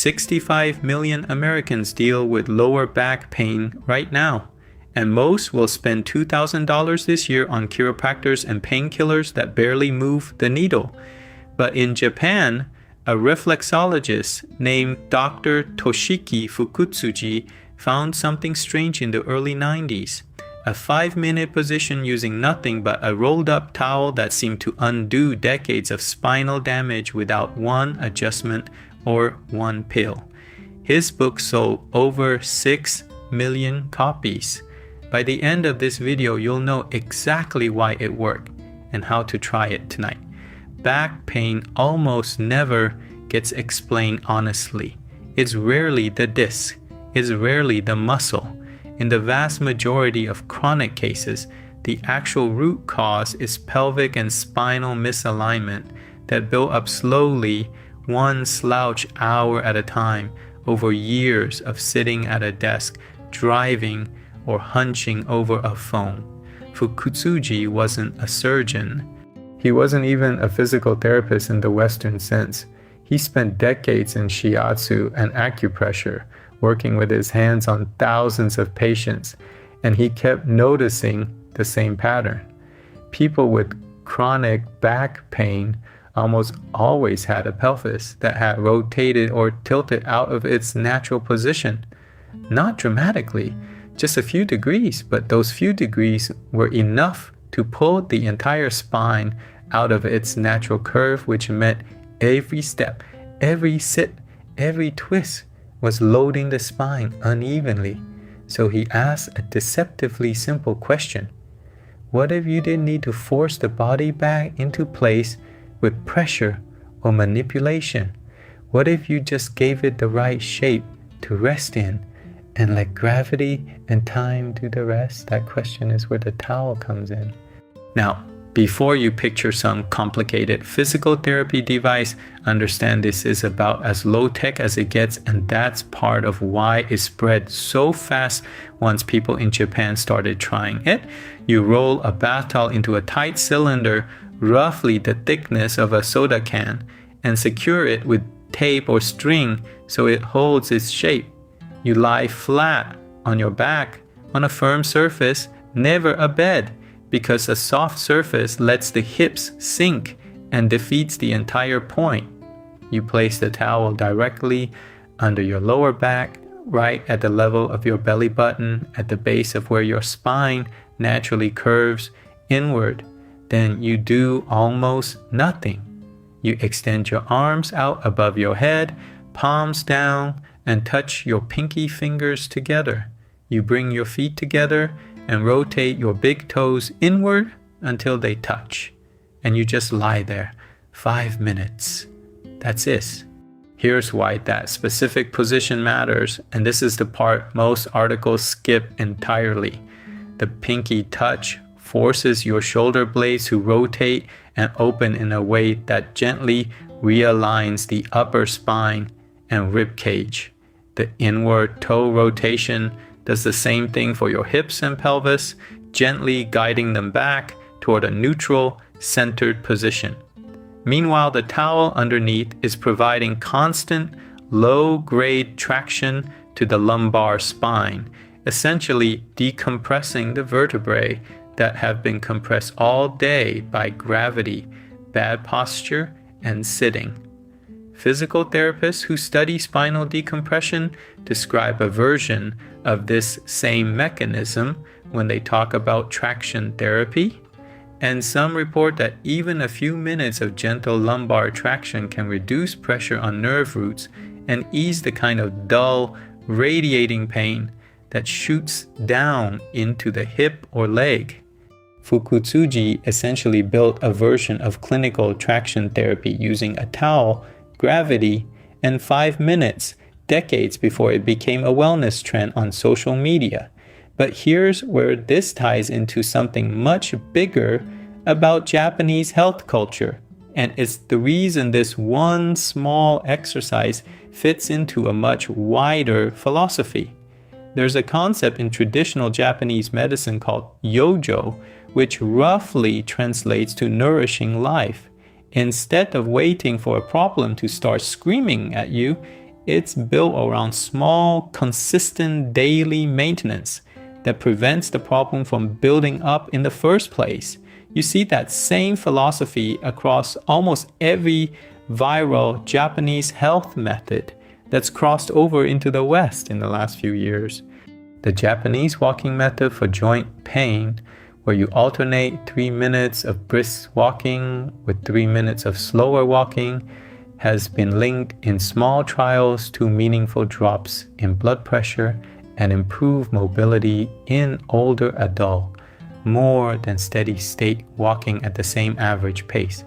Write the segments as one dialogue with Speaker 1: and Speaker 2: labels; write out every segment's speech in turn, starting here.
Speaker 1: 65 million Americans deal with lower back pain right now, and most will spend $2,000 this year on chiropractors and painkillers that barely move the needle. But in Japan, a reflexologist named Dr. Toshiki Fukutsuji found something strange in the early 90s. A 5-minute position using nothing but a rolled-up towel that seemed to undo decades of spinal damage without one adjustment or one pill. His book sold over 6 million copies. By the end of this video, you'll know exactly why it worked and how to try it tonight. Back pain almost never gets explained honestly. It's rarely the disc. It's rarely the muscle. In the vast majority of chronic cases, the actual root cause is pelvic and spinal misalignment that build up slowly, one slouch hour at a time, over years of sitting at a desk, driving, or hunching over a phone. Fukutsuji wasn't a surgeon. He wasn't even a physical therapist in the Western sense. He spent decades in shiatsu and acupressure, working with his hands on thousands of patients, and he kept noticing the same pattern. People with chronic back pain almost always had a pelvis that had rotated or tilted out of its natural position. Not dramatically, just a few degrees, but those few degrees were enough to pull the entire spine out of its natural curve, which meant every step, every sit, every twist was loading the spine unevenly. So he asked a deceptively simple question. What if you didn't need to force the body back into place with pressure or manipulation? What if you just gave it the right shape to rest in and let gravity and time do the rest? That question is where the towel comes in. Now, before you picture some complicated physical therapy device, understand this is about as low-tech as it gets, and that's part of why it spread so fast once people in Japan started trying it. You roll a bath towel into a tight cylinder, roughly the thickness of a soda can, and secure it with tape or string so it holds its shape. You lie flat on your back on a firm surface, never a bed, because a soft surface lets the hips sink and defeats the entire point. You place the towel directly under your lower back, right at the level of your belly button, at the base of where your spine naturally curves inward. Then you do almost nothing. You extend your arms out above your head, palms down, and touch your pinky fingers together. You bring your feet together and rotate your big toes inward until they touch. And you just lie there, 5 minutes. That's it. Here's why that specific position matters, and this is the part most articles skip entirely. The pinky touch forces your shoulder blades to rotate and open in a way that gently realigns the upper spine and rib cage. The inward toe rotation does the same thing for your hips and pelvis, gently guiding them back toward a neutral, centered position. Meanwhile, the towel underneath is providing constant, low-grade traction to the lumbar spine, essentially decompressing the vertebrae that have been compressed all day by gravity, bad posture, and sitting. Physical therapists who study spinal decompression describe a version of this same mechanism when they talk about traction therapy, and some report that even a few minutes of gentle lumbar traction can reduce pressure on nerve roots and ease the kind of dull, radiating pain that shoots down into the hip or leg. Fukutsuji essentially built a version of clinical traction therapy using a towel, gravity, and 5 minutes, decades before it became a wellness trend on social media. But here's where this ties into something much bigger about Japanese health culture. And it's the reason this one small exercise fits into a much wider philosophy. There's a concept in traditional Japanese medicine called yojo, which roughly translates to nourishing life. Instead of waiting for a problem to start screaming at you, It's built around small, consistent daily maintenance that prevents the problem from building up in the first place. You see that same philosophy across almost every viral Japanese health method that's crossed over into the West in the last few years. The Japanese walking method for joint pain, where you alternate 3 minutes of brisk walking with 3 minutes of slower walking, has been linked in small trials to meaningful drops in blood pressure and improved mobility in older adults, more than steady state walking at the same average pace.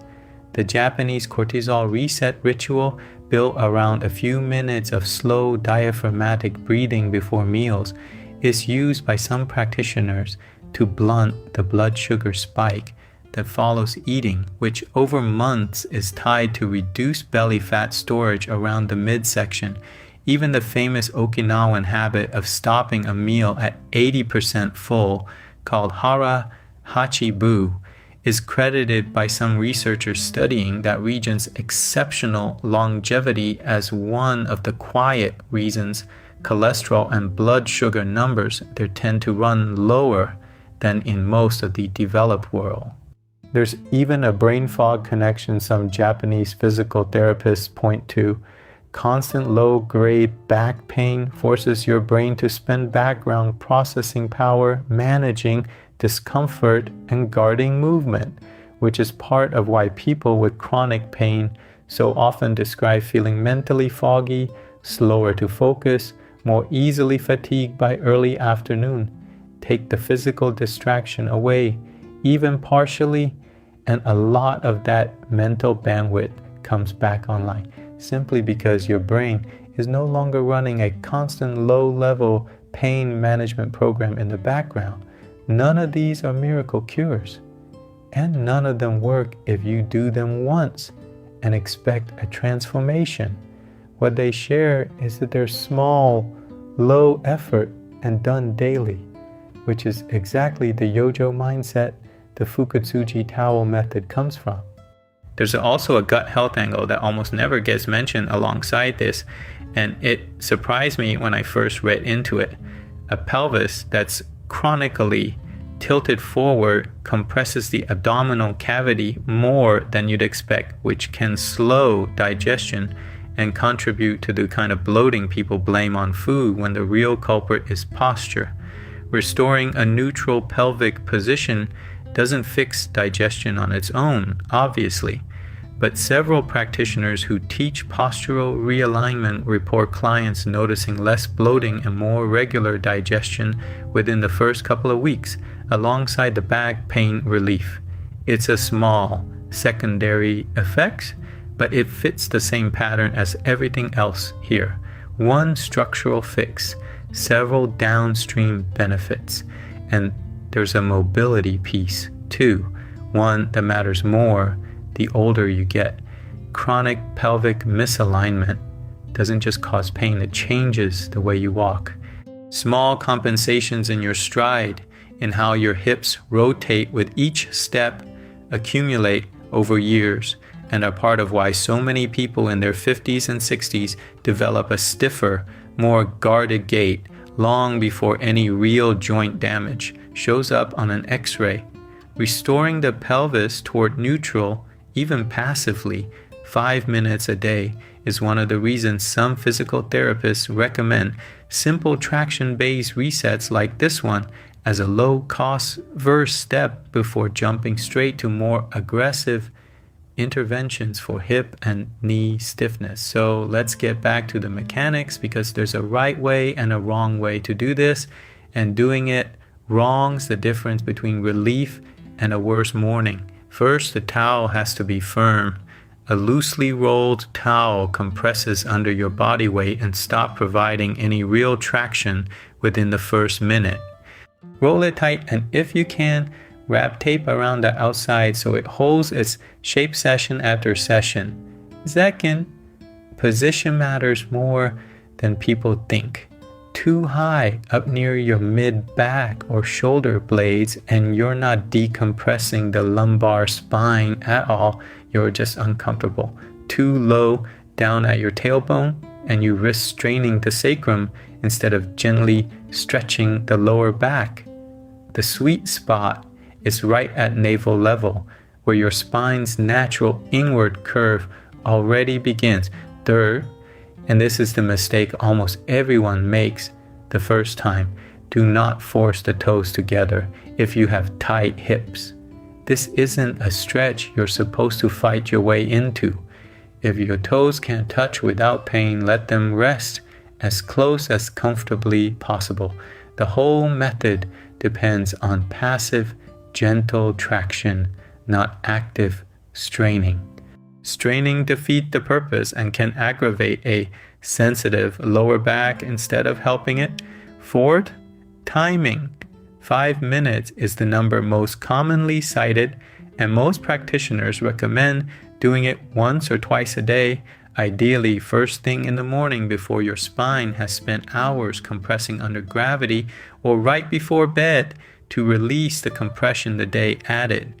Speaker 1: The Japanese cortisol reset ritual, built around a few minutes of slow diaphragmatic breathing before meals, is used by some practitioners to blunt the blood sugar spike that follows eating, which over months is tied to reduced belly fat storage around the midsection. Even the famous Okinawan habit of stopping a meal at 80% full, called hara hachibu, is credited by some researchers studying that region's exceptional longevity as one of the quiet reasons cholesterol and blood sugar numbers there tend to run lower than in most of the developed world. There's even a brain fog connection some Japanese physical therapists point to. Constant low-grade back pain forces your brain to spend background processing power managing discomfort and guarding movement, which is part of why people with chronic pain so often describe feeling mentally foggy, slower to focus, more easily fatigued by early afternoon. Take the physical distraction away, even partially, and a lot of that mental bandwidth comes back online, simply because your brain is no longer running a constant low-level pain management program in the background. None of these are miracle cures, and none of them work if you do them once and expect a transformation. What they share is that they're small, low effort, and done daily, which is exactly the Yojo mindset the Fukutsuji towel method comes from. There's also a gut health angle that almost never gets mentioned alongside this, and it surprised me when I first read into it. A pelvis that's chronically tilted forward compresses the abdominal cavity more than you'd expect, which can slow digestion and contribute to the kind of bloating people blame on food when the real culprit is posture. Restoring a neutral pelvic position doesn't fix digestion on its own, obviously, but several practitioners who teach postural realignment report clients noticing less bloating and more regular digestion within the first couple of weeks, alongside the back pain relief. It's a small secondary effect, but it fits the same pattern as everything else here. One structural fix, several downstream benefits, and there's a mobility piece too, one that matters more the older you get. Chronic pelvic misalignment doesn't just cause pain, it changes the way you walk. Small compensations in your stride, in how your hips rotate with each step, accumulate over years and are part of why so many people in their 50s and 60s develop a stiffer, more guarded gait long before any real joint damage shows up on an X-ray. Restoring the pelvis toward neutral, even passively, 5 minutes a day is one of the reasons some physical therapists recommend simple traction-based resets like this one as a low-cost first step before jumping straight to more aggressive interventions for hip and knee stiffness. So let's get back to the mechanics, because there's a right way and a wrong way to do this, and doing it wrong's the difference between relief and a worse morning. First, the towel has to be firm. A loosely rolled towel compresses under your body weight and stops providing any real traction within the first minute. Roll it tight, and if you can, wrap tape around the outside so it holds its shape session after session. Second, position matters more than people think. Too high up near your mid-back or shoulder blades and you're not decompressing the lumbar spine at all, you're just uncomfortable. Too low down at your tailbone, and you risk straining the sacrum instead of gently stretching the lower back. The sweet spot is right at navel level, where your spine's natural inward curve already begins. Third, and this is the mistake almost everyone makes the first time, do not force the toes together if you have tight hips. This isn't a stretch you're supposed to fight your way into. If your toes can't touch without pain, let them rest as close as comfortably possible. The whole method depends on passive, gentle traction, not active straining. Straining defeats the purpose and can aggravate a sensitive lower back instead of helping it. Fourth, timing. 5 minutes is the number most commonly cited, and most practitioners recommend doing it once or twice a day, ideally first thing in the morning before your spine has spent hours compressing under gravity, or right before bed to release the compression the day added.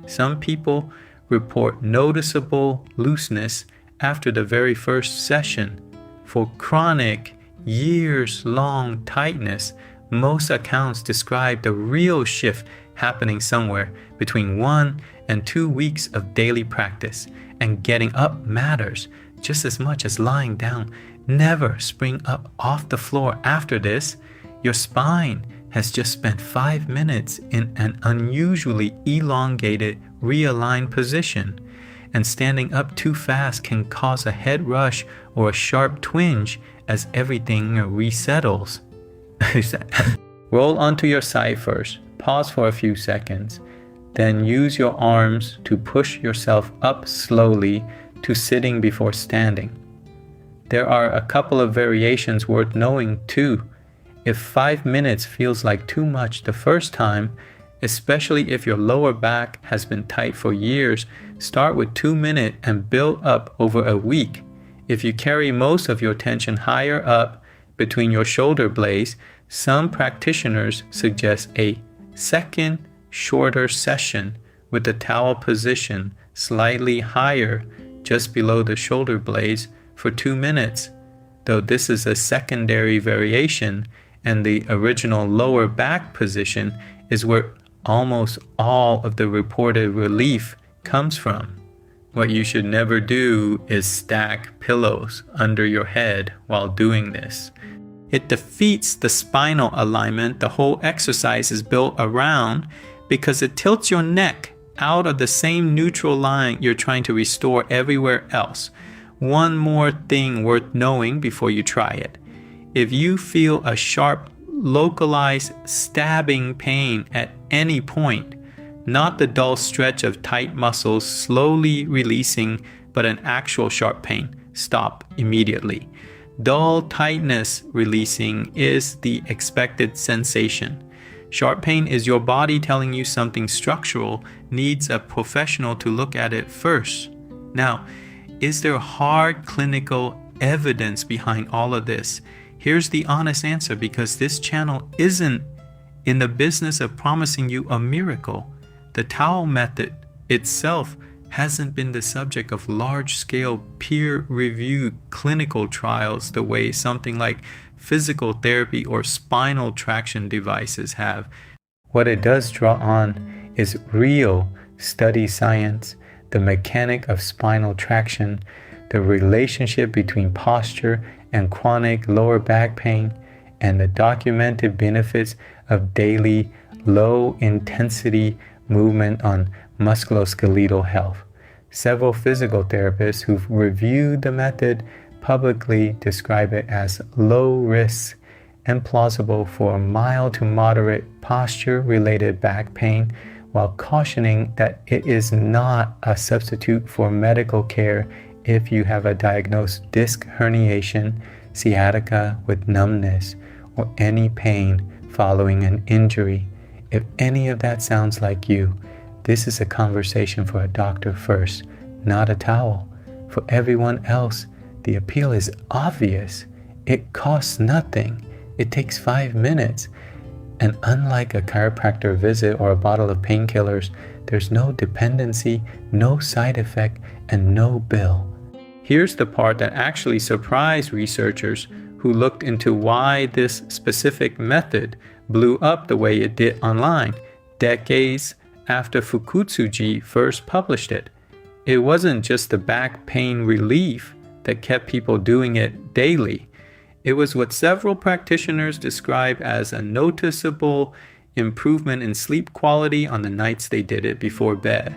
Speaker 1: Some people report noticeable looseness after the very first session. For chronic, years-long tightness, most accounts describe the real shift happening somewhere between 1 and 2 weeks of daily practice, and getting up matters just as much as lying down. Never spring up off the floor after this. Your spine has just spent 5 minutes in an unusually elongated, realigned position, and standing up too fast can cause a head rush or a sharp twinge as everything resettles. Roll onto your side first, pause for a few seconds, then use your arms to push yourself up slowly to sitting before standing. There are a couple of variations worth knowing too. If 5 minutes feels like too much the first time, especially if your lower back has been tight for years, start with 2 minutes and build up over a week. If you carry most of your tension higher up between your shoulder blades, some practitioners suggest a second, shorter session with the towel position slightly higher just below the shoulder blades for 2 minutes. Though this is a secondary variation, and the original lower back position is where almost all of the reported relief comes from. What you should never do is stack pillows under your head while doing this. It defeats the spinal alignment the whole exercise is built around, because it tilts your neck out of the same neutral line you're trying to restore everywhere else. One more thing worth knowing before you try it. If you feel a sharp, localized stabbing pain at any point, not the dull stretch of tight muscles slowly releasing, but an actual sharp pain, stop immediately. Dull tightness releasing is the expected sensation. Sharp pain is your body telling you something structural needs a professional to look at it first. Now, is there hard clinical evidence behind all of this? Here's the honest answer, because this channel isn't in the business of promising you a miracle. The towel method itself hasn't been the subject of large-scale peer-reviewed clinical trials the way something like physical therapy or spinal traction devices have. What it does draw on is real study science, the mechanic of spinal traction, the relationship between posture and chronic lower back pain, and the documented benefits of daily low-intensity movement on musculoskeletal health. Several physical therapists who've reviewed the method publicly describe it as low risk and plausible for mild to moderate posture-related back pain, while cautioning that it is not a substitute for medical care if you have a diagnosed disc herniation, sciatica with numbness, or any pain following an injury. If any of that sounds like you, this is a conversation for a doctor first, not a towel. For everyone else, the appeal is obvious. It costs nothing. It takes 5 minutes. And unlike a chiropractor visit or a bottle of painkillers, there's no dependency, no side effect, and no bill. Here's the part that actually surprised researchers who looked into why this specific method blew up the way it did online, decades after Fukutsuji first published it. It wasn't just the back pain relief that kept people doing it daily. It was what several practitioners describe as a noticeable improvement in sleep quality on the nights they did it before bed.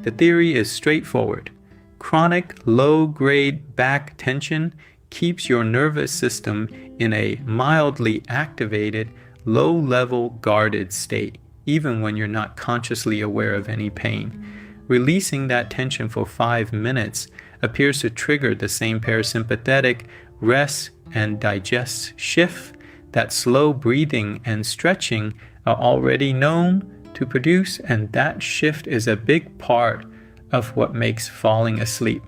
Speaker 1: The theory is straightforward. Chronic low-grade back tension keeps your nervous system in a mildly activated, low-level guarded state, even when you're not consciously aware of any pain. Releasing that tension for 5 minutes appears to trigger the same parasympathetic rest and digest shift that slow breathing and stretching are already known to produce, and that shift is a big part of what makes falling asleep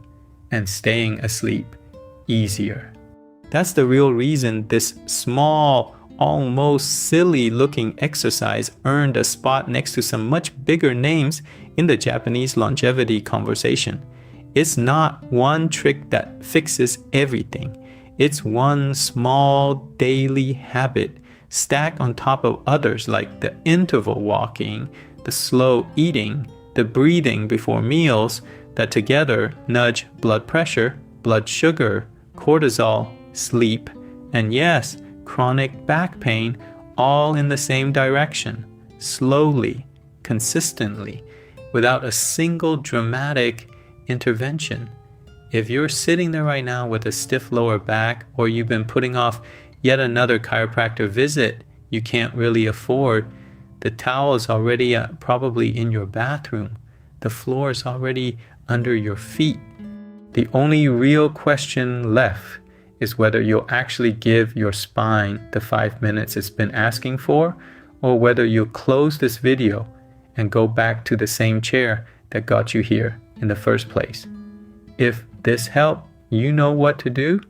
Speaker 1: and staying asleep easier. That's the real reason this small, almost silly-looking exercise earned a spot next to some much bigger names in the Japanese longevity conversation. It's not one trick that fixes everything. It's one small daily habit stacked on top of others like the interval walking, the slow eating, the breathing before meals that together nudge blood pressure, blood sugar, cortisol, sleep, and yes, chronic back pain, all in the same direction, slowly, consistently, without a single dramatic intervention. If you're sitting there right now with a stiff lower back, or you've been putting off yet another chiropractor visit you can't really afford, the towel is already probably in your bathroom. The floor is already under your feet. The only real question left is whether you'll actually give your spine the 5 minutes it's been asking for, or whether you'll close this video and go back to the same chair that got you here in the first place. If this helped, you know what to do.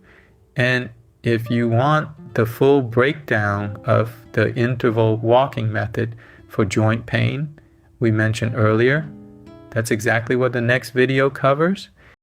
Speaker 1: And if you want the full breakdown of the interval walking method for joint pain we mentioned earlier, that's exactly what the next video covers.